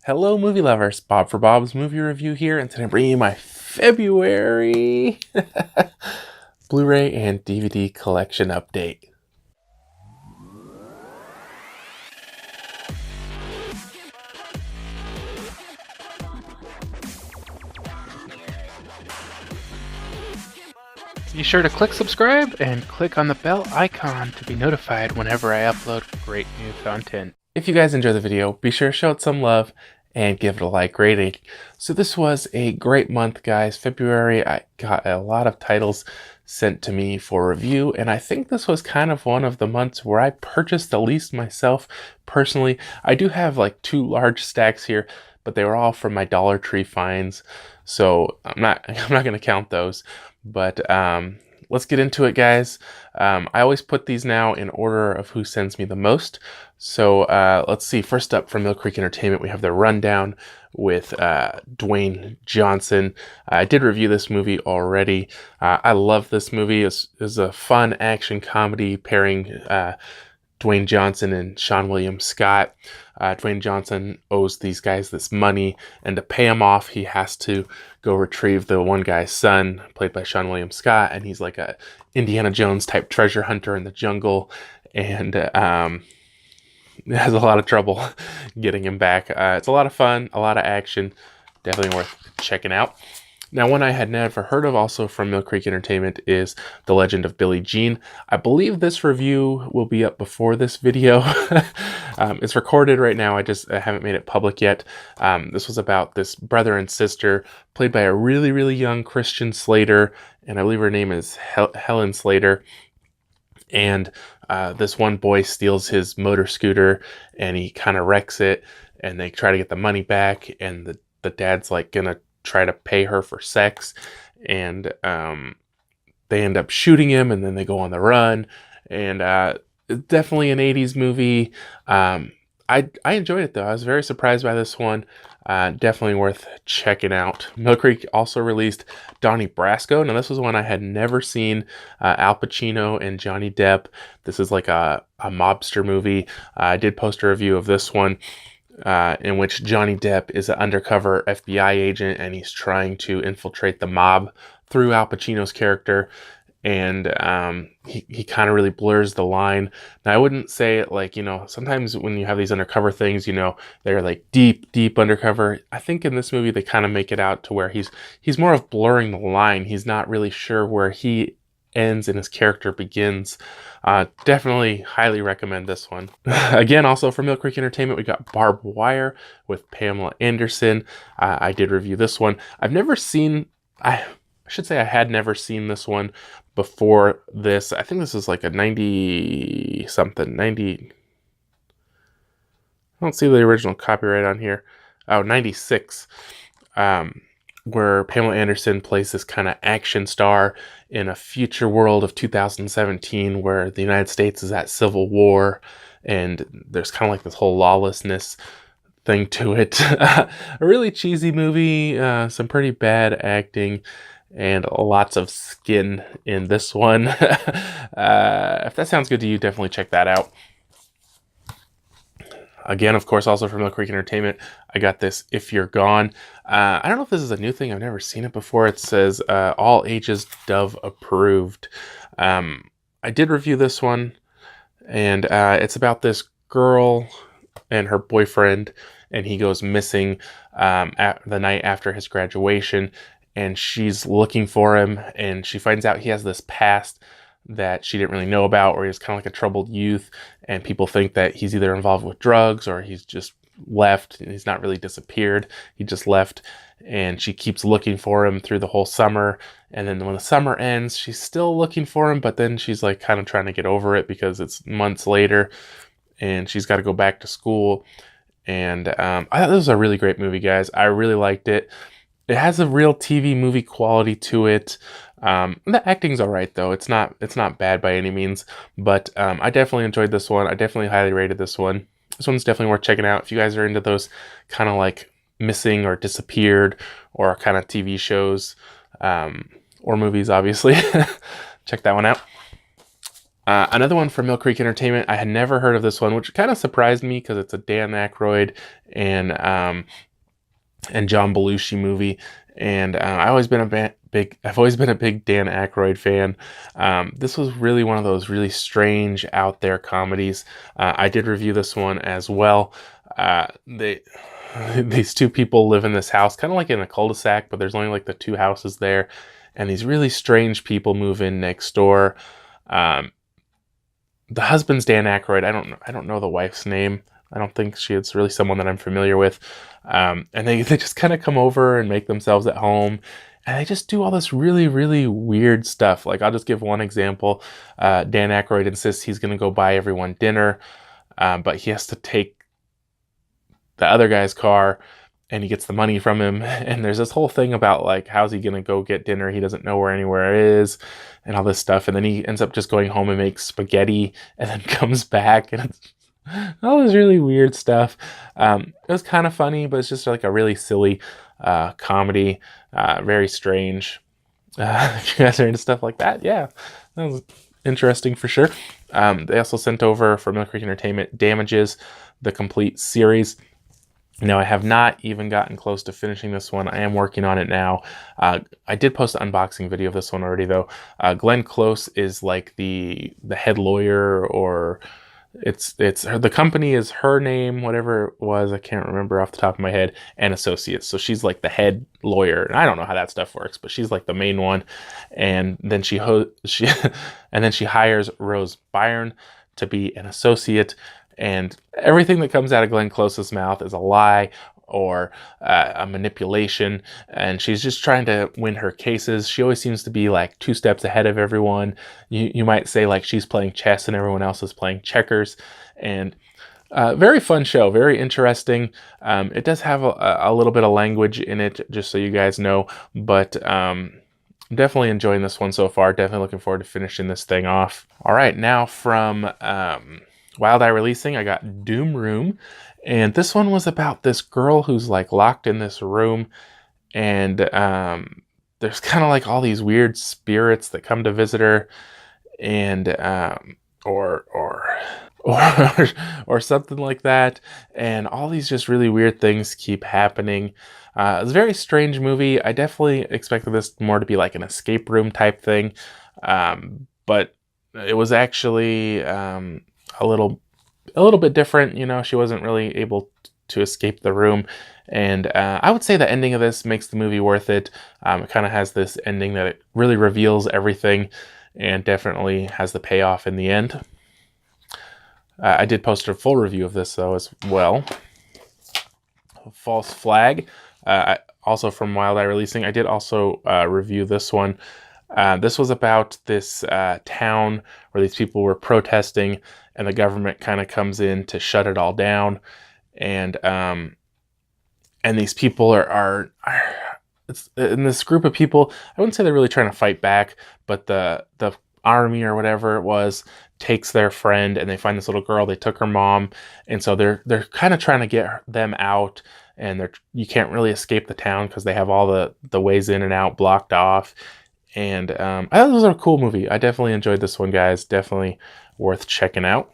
Hello, movie lovers. Bob for Bob's Movie Review here, and today I'm bringing you my February Blu-ray and DVD collection update. Be sure to click subscribe and click on the bell icon to be notified whenever I upload great new content. If you guys enjoy the video, be sure to show it some love and give it a like rating. So this was a great month, guys. February, I got a lot of titles sent to me for review, and I think this was kind of one of the months where I purchased the least myself personally. I do have like 2 large stacks here, but they were all from my Dollar Tree finds, so I'm not going to count those. But let's get into it, guys. I always put these now in order of who sends me the most. So let's see. First up from Mill Creek Entertainment, we have the Rundown with Dwayne Johnson. I did review this movie already. I love this movie. It's a fun action comedy pairing Dwayne Johnson and Seann William Scott. Dwayne Johnson owes these guys this money, and to pay him off, he has to go retrieve the one guy's son, played by Seann William Scott, and he's like a Indiana Jones type treasure hunter in the jungle, and has a lot of trouble getting him back. It's a lot of fun, a lot of action, definitely worth checking out. Now, one I had never heard of, also from Mill Creek Entertainment, is The Legend of Billie Jean. I believe this review will be up before this video. It's recorded right now, I haven't made it public yet. This was about this brother and sister, played by a really, really young Christian Slater, and I believe her name is Helen Slater. And this one boy steals his motor scooter, and he kind of wrecks it, and they try to get the money back, and the dad's like gonna try to pay her for sex, and they end up shooting him, and then they go on the run. And definitely an 80s movie. I enjoyed it, though. I was very surprised by this one. Definitely worth checking out. Mill Creek also released Donnie Brasco. Now, this was one I had never seen. Al Pacino and Johnny Depp. This is like a mobster movie. I did post a review of this one, in which Johnny Depp is an undercover FBI agent, and he's trying to infiltrate the mob through Al Pacino's character. And he kind of really blurs the line. Now, I wouldn't say it like, sometimes when you have these undercover things, they're like deep undercover. I think in this movie, they kind of make it out to where he's more of blurring the line. He's not really sure where he ends and his character begins. Definitely highly recommend this one. Again, also from Mill Creek Entertainment, we got Barbed Wire with Pamela Anderson. I did review this one. I should say I had never seen this one before this. I think this is like a 90-something, 90... I don't see the original copyright on here. Oh, 96. Where Pamela Anderson plays this kind of action star in a future world of 2017 where the United States is at civil war, and there's kind of like this whole lawlessness thing to it. A really cheesy movie, some pretty bad acting, and lots of skin in this one. If that sounds good to you, definitely check that out. Again, of course, also from Mill Creek Entertainment, I got this If You're Gone. I don't know if this is a new thing. I've never seen it before. It says all ages Dove approved. I did review this one, and it's about this girl and her boyfriend, and he goes missing the night after his graduation, and she's looking for him, and she finds out he has this past that she didn't really know about, or he's kind of like a troubled youth, and people think that he's either involved with drugs or he's just left, and he's not really disappeared. He just left, and she keeps looking for him through the whole summer, and then when the summer ends, she's still looking for him, but then she's like kind of trying to get over it because it's months later, and she's got to go back to school. And I thought this was a really great movie, guys. I really liked it. It has a real TV movie quality to it. The acting's all right, though. It's not bad by any means, but I definitely enjoyed this one. I definitely highly rated this one. This one's definitely worth checking out if you guys are into those kind of like missing or disappeared or kind of TV shows or movies, obviously. Check that one out. Another one from Mill Creek Entertainment. I had never heard of this one, which kind of surprised me because it's a Dan Aykroyd and John Belushi movie, and I've always been a big Dan Aykroyd fan. This was really one of those really strange, out there comedies. I did review this one as well. These two people live in this house, kind of like in a cul-de-sac, but there's only like the two houses there, and these really strange people move in next door. The husband's Dan Aykroyd. I don't know the wife's name. I don't think it's really someone that I'm familiar with. And they just kind of come over and make themselves at home. And they just do all this really, really weird stuff. Like, I'll just give one example. Dan Aykroyd insists he's going to go buy everyone dinner, but he has to take the other guy's car, and he gets the money from him. And there's this whole thing about, like, how's he going to go get dinner? He doesn't know where anywhere is, and all this stuff. And then he ends up just going home and makes spaghetti and then comes back, and it's all this really weird stuff. It was kind of funny, but it's just like a really silly comedy, very strange. If you guys are into stuff like that, yeah, that was interesting for sure. They also sent over from Mill Creek Entertainment Damages, the complete series. Now, I have not even gotten close to finishing this one. I am working on it now. I did post an unboxing video of this one already, though. Glenn Close is like the head lawyer, or the company is her name, whatever it was. I can't remember off the top of my head. And Associates. So she's like the head lawyer. And I don't know how that stuff works, but she's like the main one. And then she hires Rose Byrne to be an associate. And everything that comes out of Glenn Close's mouth is a lie or a manipulation, and she's just trying to win her cases. She always seems to be like 2 steps ahead of everyone. You might say like she's playing chess and everyone else is playing checkers. And very fun show, very interesting. It does have a little bit of language in it, just so you guys know, but definitely enjoying this one so far. Definitely looking forward to finishing this thing off. All right, now from Wild Eye Releasing, I got Doom Room, and this one was about this girl who's like locked in this room, and there's kind of like all these weird spirits that come to visit her, and or something like that, and all these just really weird things keep happening. It's a very strange movie. I definitely expected this more to be like an escape room type thing, but it was actually a little bit different. You know, she wasn't really able to escape the room, and I would say the ending of this makes the movie worth it. It kind of has this ending that it really reveals everything, and definitely has the payoff in the end. I did post a full review of this though as well. False Flag, also from Wild Eye Releasing. I did also review this one. This was about this town where these people were protesting, and the government kind of comes in to shut it all down. And these people are it's in this group of people. I wouldn't say they're really trying to fight back, but the army or whatever it was takes their friend, and they find this little girl. They took her mom, and so they're kind of trying to get them out. And you can't really escape the town because they have all the ways in and out blocked off. And I thought this was a cool movie. I definitely enjoyed this one, guys. Definitely worth checking out.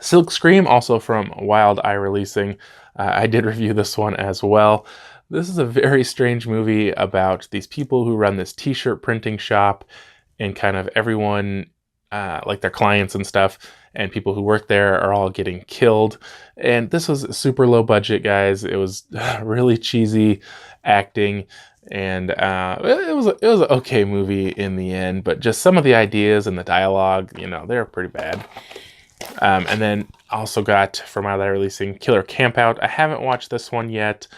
Silk Scream, also from Wild Eye Releasing. I did review this one as well. This is a very strange movie about these people who run this t-shirt printing shop, and kind of everyone, like their clients and stuff, and people who work there are all getting killed. And this was super low budget, guys. It was really cheesy acting. And it was an okay movie in the end, but just some of the ideas and the dialogue, you know, they're pretty bad. And then also got from Wild Eye Releasing Killer Campout. I haven't watched this one yet.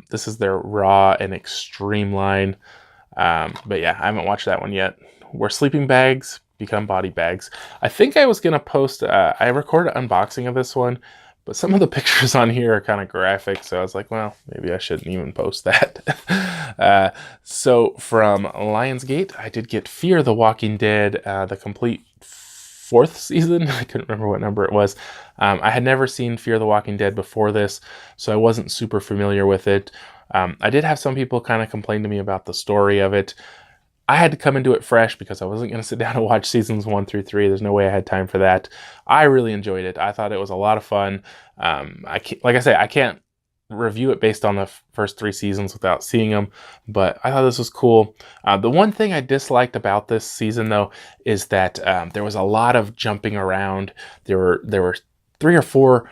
This is their raw and extreme line. But yeah, I haven't watched that one yet. Where sleeping bags become body bags. I think I was gonna post. I recorded an unboxing of this one, but some of the pictures on here are kind of graphic, so I was like, well, maybe I shouldn't even post that. So from Lionsgate, I did get Fear the Walking Dead, the complete 4th season. I couldn't remember what number it was. I had never seen Fear the Walking Dead before this, so I wasn't super familiar with it. I did have some people kind of complain to me about the story of it. I had to come into it fresh because I wasn't going to sit down and watch seasons 1 through 3. There's no way I had time for that. I really enjoyed it. I thought it was a lot of fun. Like I say, I can't review it based on the first 3 seasons without seeing them, but I thought this was cool. The one thing I disliked about this season, though, is that there was a lot of jumping around. There were 3 or 4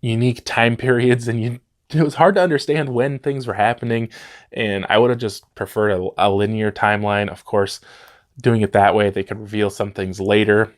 unique time periods, and it was hard to understand when things were happening, and I would have just preferred a linear timeline. Of course, doing it that way, they could reveal some things later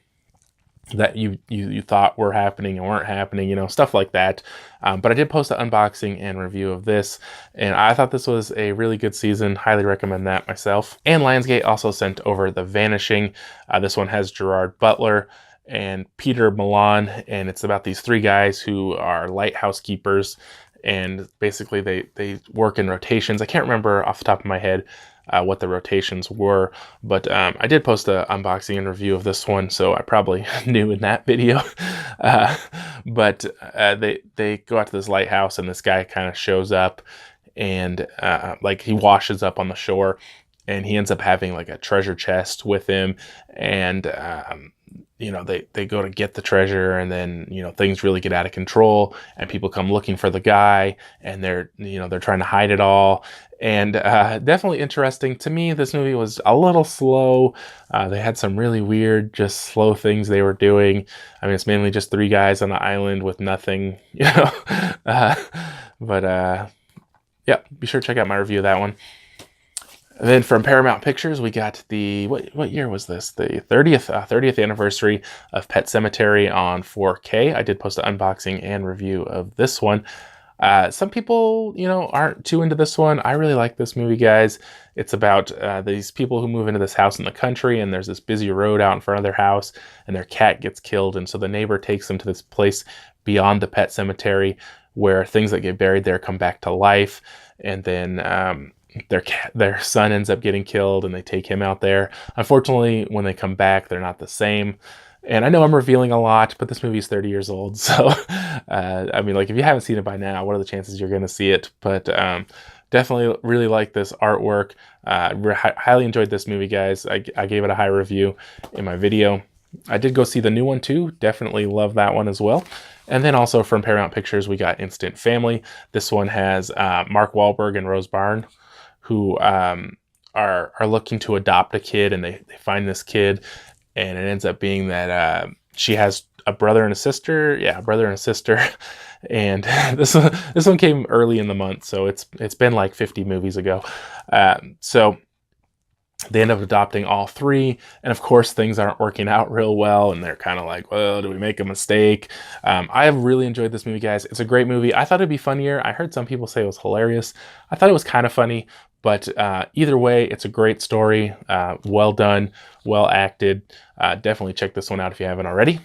that you thought were happening and weren't happening, you know, stuff like that. But I did post an unboxing and review of this, and I thought this was a really good season. Highly recommend that myself. And Lionsgate also sent over The Vanishing. This one has Gerard Butler and Peter Milan, and it's about these 3 guys who are lighthouse keepers, and basically they work in rotations. I can't remember off the top of my head what the rotations were, but I did post an unboxing and review of this one, so I probably knew in that video. But they go out to this lighthouse, and this guy kind of shows up, and like he washes up on the shore, and he ends up having like a treasure chest with him, and you know, they go to get the treasure, and then, you know, things really get out of control, and people come looking for the guy, and they're trying to hide it all. And definitely interesting. To me, this movie was a little slow. They had some really weird, just slow things they were doing. I mean, it's mainly just 3 guys on an island with nothing, you know. Yeah, be sure to check out my review of that one. And then from Paramount Pictures, we got the, what year was this? The 30th anniversary of Pet Sematary on 4K. I did post an unboxing and review of this one. Some people, you know, aren't too into this one. I really like this movie, guys. It's about these people who move into this house in the country, and there's this busy road out in front of their house, and their cat gets killed, and so the neighbor takes them to this place beyond the pet cemetery where things that get buried there come back to life, and then their son ends up getting killed, and they take him out there. Unfortunately, when they come back, they're not the same. And I know I'm revealing a lot, but this movie is 30 years old, so I mean, like, if you haven't seen it by now, what are the chances you're going to see it? But definitely really like this artwork. Highly enjoyed this movie, guys. I gave it a high review in my video. I did go see the new one too. Definitely love that one as well. And then also from Paramount Pictures, we got Instant Family. This one has Mark Wahlberg and Rose Byrne, who are looking to adopt a kid, and they find this kid, and it ends up being that she has a brother and a sister. Yeah, a brother and a sister. And this one came early in the month, so it's been like 50 movies ago. So they end up adopting all 3, and of course things aren't working out real well, and they're kind of like, well, do we make a mistake? I have really enjoyed this movie, guys. It's a great movie. I thought it'd be funnier. I heard some people say it was hilarious. I thought it was kind of funny, but either way, it's a great story. Well done, well acted. Definitely check this one out if you haven't already.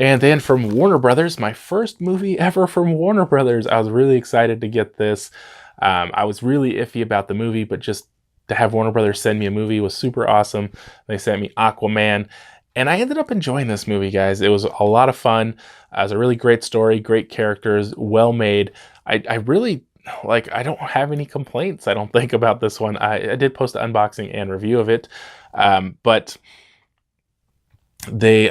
And then from Warner Brothers, my first movie ever from Warner Brothers. I was really excited to get this. I was really iffy about the movie, but just to have Warner Brothers send me a movie was super awesome. They sent me Aquaman, and I ended up enjoying this movie, guys. It was a lot of fun. It was a really great story, great characters, well made. I really, like, I don't have any complaints, I don't think, about this one. I did post an unboxing and review of it, but they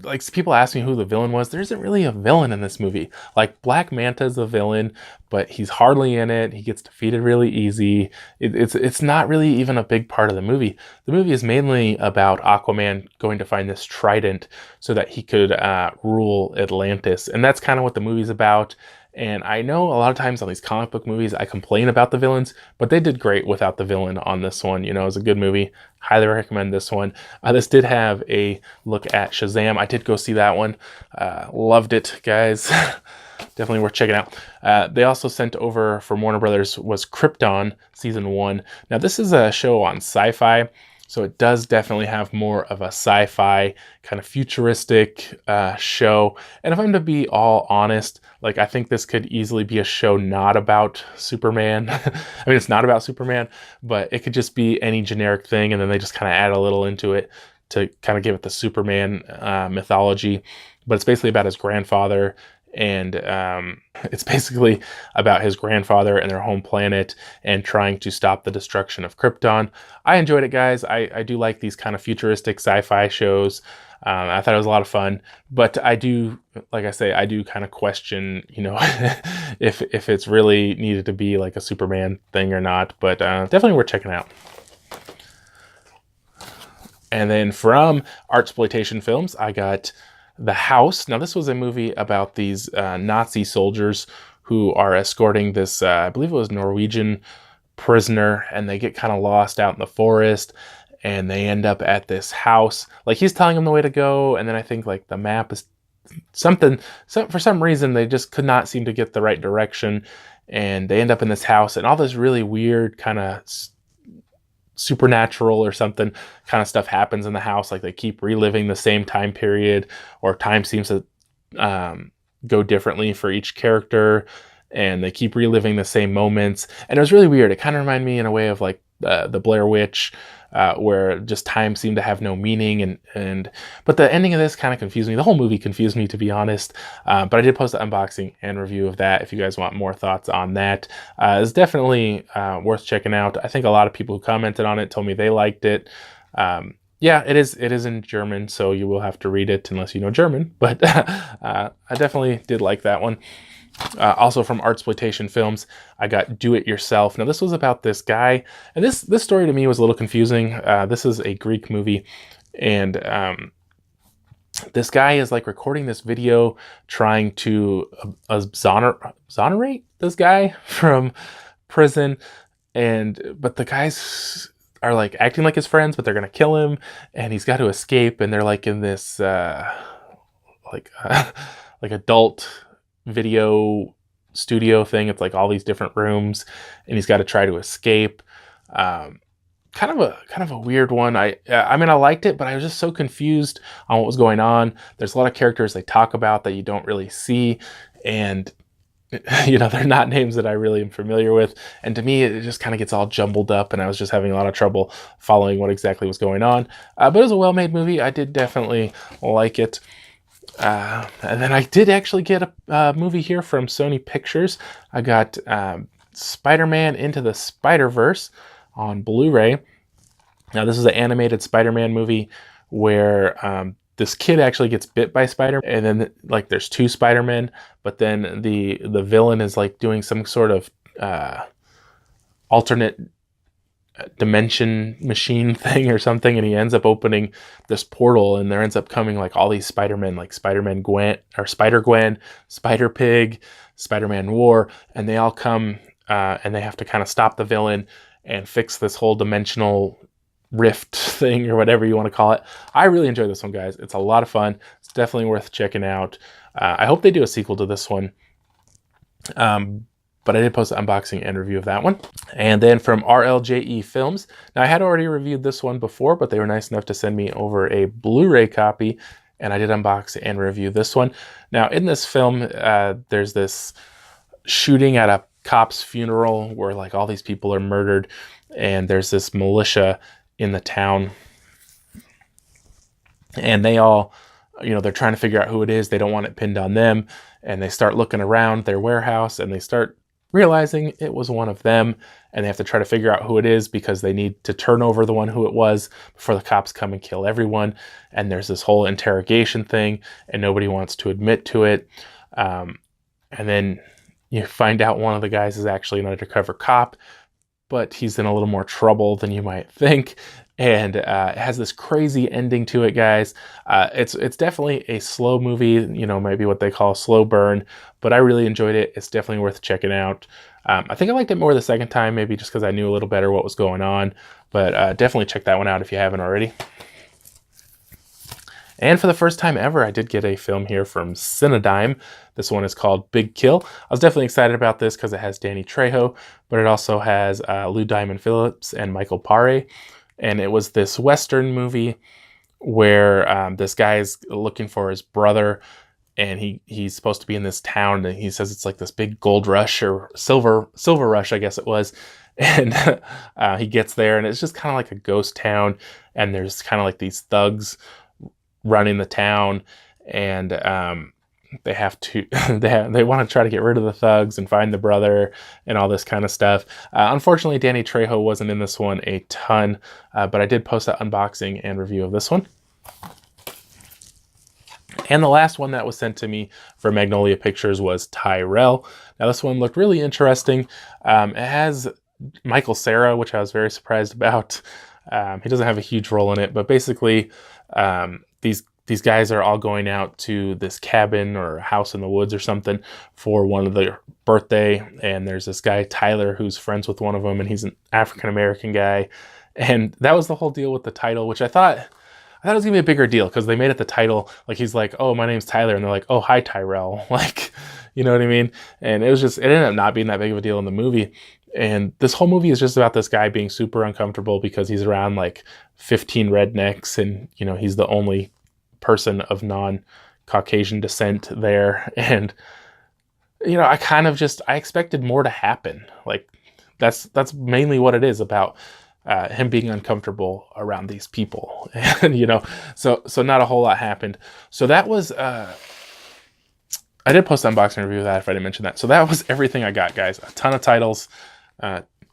like, people ask me who the villain was. There isn't really a villain in this movie. Like, Black Manta's the villain, but he's hardly in it. He gets defeated really easy. It's not really even a big part of the movie. The movie is mainly about Aquaman going to find this trident so that he could rule Atlantis, and that's kind of what the movie's about. And I know a lot of times on these comic book movies, I complain about the villains, but they did great without the villain on this one. You know, it was a good movie. Highly recommend this one. This did have a look at Shazam. I did go see that one. Loved it, guys. Definitely worth checking out. They also sent over from Warner Brothers was Krypton Season 1. Now, this is a show on Sci-Fi, so it does definitely have more of a sci-fi kind of futuristic show. And if I'm to be all honest, like, I think this could easily be a show not about Superman. I mean, it's not about Superman, but it could just be any generic thing, and then they just kind of add a little into it to kind of give it the Superman mythology. But it's basically about his grandfather, and it's basically about his grandfather and their home planet and trying to stop the destruction of Krypton. I enjoyed it, guys. I do like these kind of futuristic sci-fi shows. I thought it was a lot of fun, but I do, like I say, I do kind of question, you know, if it's really needed to be like a Superman thing or not, but definitely worth checking out. And then from Artsploitation Films, I got The House. Now, this was a movie about these Nazi soldiers who are escorting this, I believe it was Norwegian prisoner, and they get kind of lost out in the forest, and they end up at this house. Like, he's telling them the way to go, and then I think like the map is something, for some reason they just could not seem to get the right direction, and they end up in this house, and all this really weird kind of supernatural or something kind of stuff happens in the house. Like, they keep reliving the same time period, or time seems to go differently for each character, and they keep reliving the same moments, and it was really weird. It kind of reminded me in a way of like the Blair Witch, where just time seemed to have no meaning, but the ending of this kind of confused me. The whole movie confused me, to be honest, but I did post an unboxing and review of that if you guys want more thoughts on that. It's definitely worth checking out. I think a lot of people who commented on it told me they liked it. Yeah, it is in German, so you will have to read it unless you know German, but I definitely did like that one. Also from Artsploitation Films, I got Do It Yourself. Now, this was about this guy, and this story to me was a little confusing. This is a Greek movie, and this guy is like recording this video trying to exonerate this guy from prison, but the guys are like acting like his friends, but they're gonna kill him, and he's got to escape, and they're like in this like adult video studio thing. It's like all these different rooms, and he's got to try to escape. Kind of a weird one. I mean, I liked it, but I was just so confused on what was going on. There's a lot of characters they talk about that you don't really see, and you know, they're not names that I really am familiar with. And to me, it just kind of gets all jumbled up, and I was just having a lot of trouble following what exactly was going on. But it was a well-made movie. I did definitely like it. And then I did actually get a movie here from Sony Pictures. I got Spider-Man Into the Spider-Verse on Blu-ray. Now, this is an animated Spider-Man movie where this kid actually gets bit by Spider-Man, and then like there's two Spider-Men, but then the villain is like doing some sort of alternate dimension machine thing or something, and he ends up opening this portal, and there ends up coming like all these Spider-Men, like Spider-Man Gwen, or Spider-Gwen, Spider-Pig, Spider-Man War, and they all come and they have to kind of stop the villain and fix this whole dimensional rift thing, or whatever you want to call it. I really enjoyed this one, guys. It's a lot of fun. It's definitely worth checking out. I hope they do a sequel to this one. But I did post an unboxing and review of that one. And then from RLJE Films. Now, I had already reviewed this one before, but they were nice enough to send me over a Blu-ray copy, and I did unbox and review this one. Now, in this film, there's this shooting at a cop's funeral where like all these people are murdered, and there's this militia in the town, and they all, you know, they're trying to figure out who it is. They don't want it pinned on them, and they start looking around their warehouse, and they start realizing it was one of them, and they have to try to figure out who it is because they need to turn over the one who it was before the cops come and kill everyone. And there's this whole interrogation thing, and nobody wants to admit to it. And then you find out one of the guys is actually an undercover cop, but he's in a little more trouble than you might think. And it has this crazy ending to it, guys. It's definitely a slow movie, you know, maybe what they call a slow burn, but I really enjoyed it. It's definitely worth checking out. I think I liked it more the second time, maybe just because I knew a little better what was going on, but definitely check that one out if you haven't already. And for the first time ever, I did get a film here from Cinedigm. This one is called Big Kill. I was definitely excited about this because it has Danny Trejo, but it also has Lou Diamond Phillips and Michael Paré. And it was this Western movie where this guy's looking for his brother, and he's supposed to be in this town, and he says it's like this big gold rush or silver rush, I guess it was. And he gets there, and it's just kind of like a ghost town, and there's kind of like these thugs running the town, and they have to they want to try to get rid of the thugs and find the brother and all this kind of stuff. Unfortunately, Danny Trejo wasn't in this one a ton, but I did post an unboxing and review of this one. And the last one that was sent to me for Magnolia Pictures was Tyrell. Now this one looked really interesting. It has Michael Cera, which I was very surprised about. He doesn't have a huge role in it, but basically these guys are all going out to this cabin or house in the woods or something for one of their birthday. And there's this guy, Tyler, who's friends with one of them, and he's an African-American guy. And that was the whole deal with the title, which I thought it was gonna be a bigger deal because they made it the title. Like he's like, oh, my name's Tyler. And they're like, oh, hi, Tyrell. Like, you know what I mean? And it ended up not being that big of a deal in the movie. And this whole movie is just about this guy being super uncomfortable because he's around like 15 rednecks, and, you know, he's the only person of non-Caucasian descent there. And, you know, I expected more to happen. Like that's mainly what it is about, him being uncomfortable around these people. And, you know, so not a whole lot happened. So that was, I did post an unboxing review of that if I didn't mention that. So that was everything I got, guys. A ton of titles.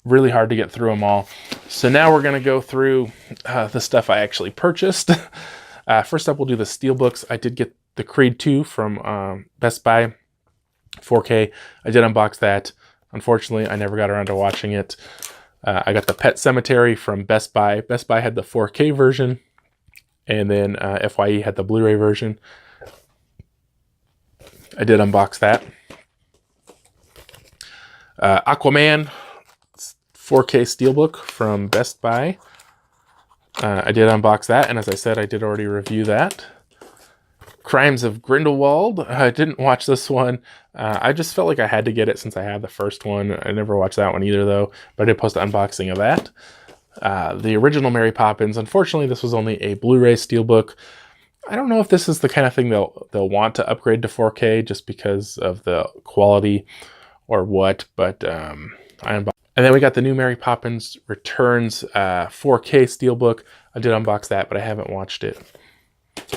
Really hard to get through them all. So now we're going to go through the stuff I actually purchased. First up, we'll do the Steelbooks. I did get the Creed 2 from Best Buy, 4K. I did unbox that. Unfortunately, I never got around to watching it. I got the Pet Sematary from Best Buy. Best Buy had the 4K version, and then FYE had the Blu-ray version. I did unbox that. Aquaman 4K Steelbook from Best Buy. I did unbox that, and as I said, I did already review that. Crimes of Grindelwald. I didn't watch this one. I just felt like I had to get it since I had the first one. I never watched that one either, though, but I did post an unboxing of that. The original Mary Poppins. Unfortunately, this was only a Blu-ray Steelbook. I don't know if this is the kind of thing they'll want to upgrade to 4K just because of the quality or what, but I unboxed. And then we got the new Mary Poppins Returns 4K Steelbook. I did unbox that, but I haven't watched it.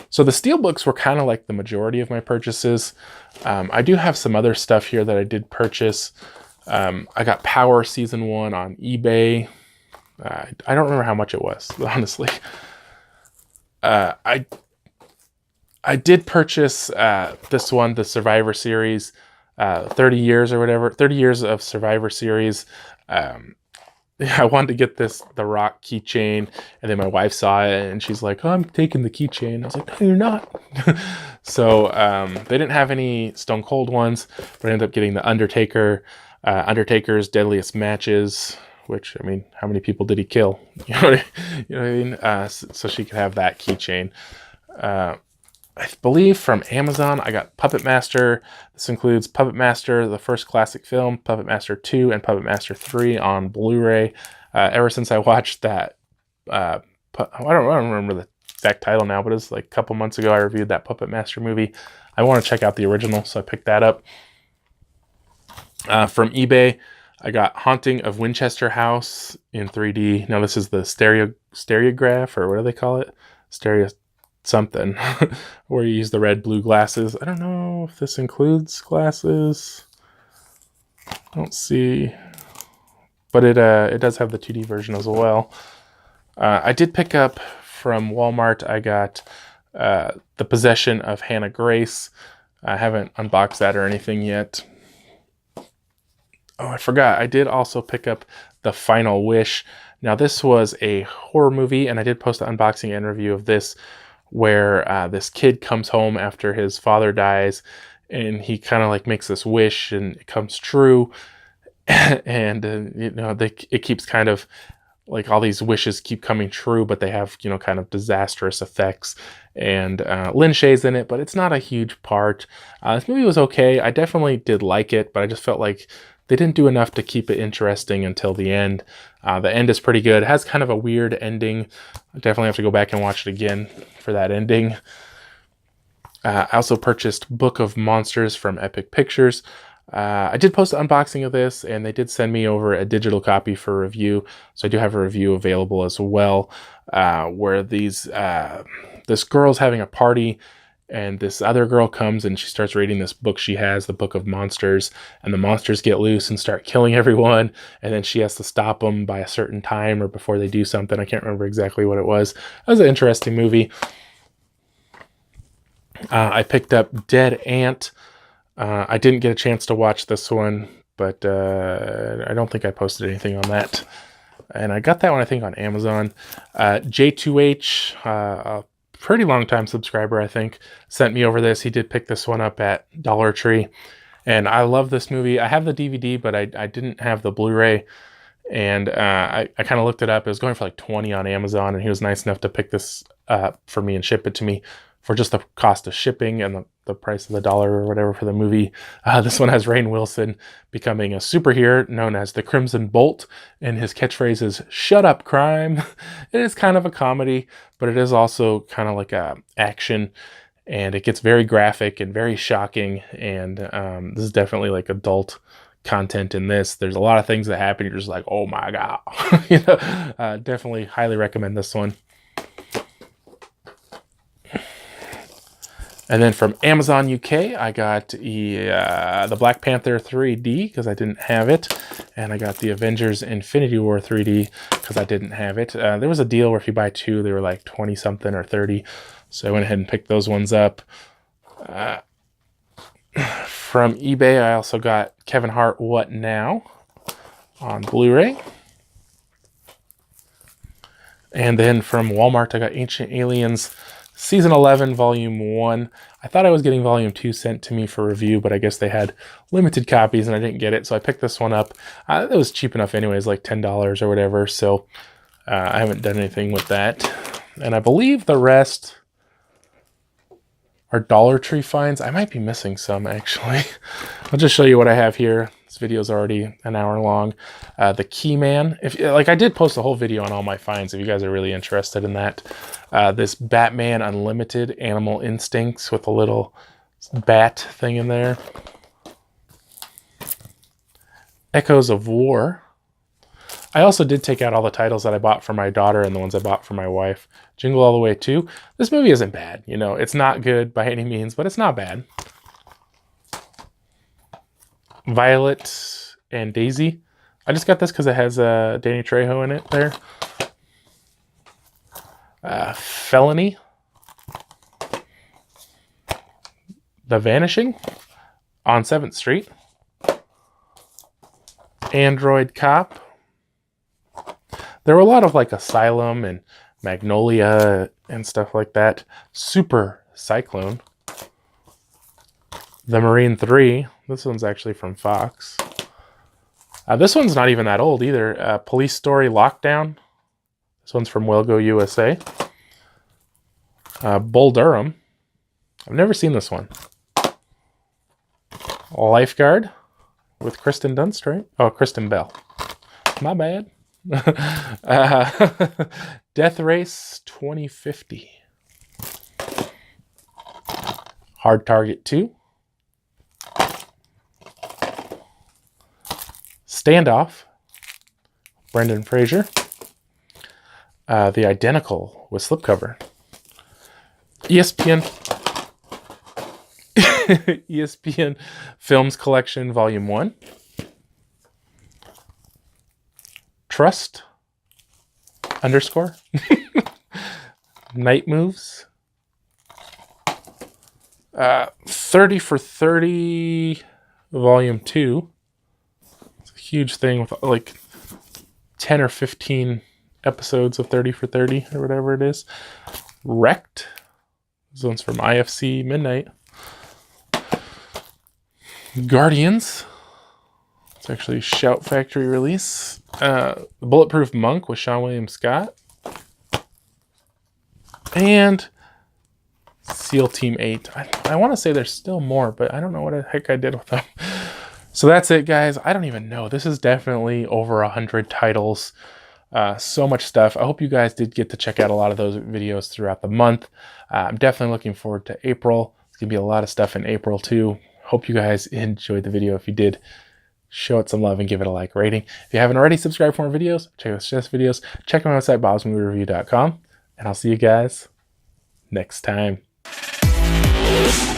So the Steelbooks were kind of like the majority of my purchases. I do have some other stuff here that I did purchase. I got Power Season 1 on eBay. I don't remember how much it was, honestly. I did purchase this one, the Survivor Series, 30 years or whatever, 30 years of Survivor Series. I wanted to get the Rock keychain, and then my wife saw it and she's like, oh, I'm taking the keychain. I was like, no, you're not. So they didn't have any Stone Cold ones, but I ended up getting the Undertaker's Deadliest Matches, which, I mean, how many people did he kill? You know what I mean? So she could have that keychain. I believe from Amazon, I got Puppet Master. This includes Puppet Master, the first classic film, Puppet Master 2, and Puppet Master 3 on Blu-ray. Ever since I watched that, I don't remember the exact title now, but it's like a couple months ago I reviewed that Puppet Master movie. I want to check out the original, so I picked that up. From eBay, I got Haunting of Winchester House in 3D. Now this is the stereograph, or what do they call it? Stereo something, where you use the red blue glasses. I don't know if this includes glasses. I don't see, but it does have the 2D version as well. I did pick up from Walmart. I got The Possession of Hannah Grace. I haven't unboxed that or anything yet. Oh, I forgot. I did also pick up The Final Wish. Now this was a horror movie, and I did post an unboxing and review of this, where this kid comes home after his father dies, and he kind of like makes this wish and it comes true. And you know, it keeps kind of like all these wishes keep coming true, but they have, you know, kind of disastrous effects. And Lin Shaye's in it, but it's not a huge part. This movie was okay. I definitely did like it, but I just felt like they didn't do enough to keep it interesting until the end. The end is pretty good. It has kind of a weird ending. I definitely have to go back and watch it again for that ending. I also purchased Book of Monsters from Epic Pictures. I did post an unboxing of this, and they did send me over a digital copy for review. So I do have a review available as well, where this girl's having a party, and this other girl comes and she starts reading this book she has, the Book of Monsters, and the monsters get loose and start killing everyone, and then she has to stop them by a certain time or before they do something. I can't remember exactly what it was. It was an interesting movie. I picked up Dead Ant. I didn't get a chance to watch this one, but I don't think I posted anything on that. And I got that one, I think, on Amazon. J2H, a pretty long time subscriber, I think, sent me over this. He did pick this one up at Dollar Tree. And I love this movie. I have the DVD, but I didn't have the Blu-ray. And I kind of looked it up. It was going for like $20 on Amazon. And he was nice enough to pick this up for me and ship it to me for just the cost of shipping and the price of the dollar or whatever for the movie. This one has Rainn Wilson becoming a superhero known as the Crimson Bolt, and his catchphrase is "Shut up, crime." It is kind of a comedy, but it is also kind of like a action, and it gets very graphic and very shocking, and this is definitely like adult content in this. There's a lot of things that happen. You're just like, oh my God. Definitely highly recommend this one. And then from Amazon UK, I got the Black Panther 3D because I didn't have it. And I got the Avengers Infinity War 3D because I didn't have it. There was a deal where if you buy two, they were like 20 something or 30. So I went ahead and picked those ones up. From eBay, I also got Kevin Hart What Now on Blu-ray. And then from Walmart, I got Ancient Aliens Season 11, Volume 1. I thought I was getting Volume 2 sent to me for review, but I guess they had limited copies and I didn't get it, so I picked this one up. It was cheap enough anyways, like $10 or whatever, so I haven't done anything with that. And I believe the rest are Dollar Tree finds. I might be missing some, actually. I'll just show you what I have here. This video is already an hour long. The Keyman. I did post a whole video on all my finds if you guys are really interested in that. This Batman Unlimited Animal Instincts with a little bat thing in there. Echoes of War. I also did take out all the titles that I bought for my daughter and the ones I bought for my wife. Jingle All the Way 2. This movie isn't bad. You know, it's not good by any means, but it's not bad. Violet and Daisy. I just got this because it has Danny Trejo in it there. Felony. The Vanishing on 7th Street. Android Cop. There were a lot of like Asylum and Magnolia and stuff like that. Super Cyclone. The Marine 3. This one's actually from Fox. This one's not even that old either. Police Story Lockdown. This one's from Wilgo USA. Bull Durham. I've never seen this one. Lifeguard with Kristen Dunst, right? Oh, Kristen Bell. My bad. Death Race 2050. Hard Target 2. Standoff. Brendan Fraser. The Identical with slipcover. ESPN ESPN Films Collection Volume 1. Trust _ Night Moves. 30 for 30 Volume 2. It's a huge thing with like 10 or 15 episodes of 30 for 30 or whatever it is. Wrecked. This one's from IFC Midnight. Guardians. It's actually a Shout Factory release. Bulletproof Monk with Sean William Scott. And SEAL Team 8. I want to say there's still more, but I don't know what the heck I did with them. So that's it, guys. I don't even know. This is definitely over 100 titles. So much stuff. I hope you guys did get to check out a lot of those videos throughout the month. I'm definitely looking forward to April. There's going to be a lot of stuff in April too. Hope you guys enjoyed the video. If you did, show it some love and give it a like rating. If you haven't already, subscribe for more videos. Check out suggest videos. Check my website, BOBSMOVIEREVIEW.com. And I'll see you guys next time. Bye.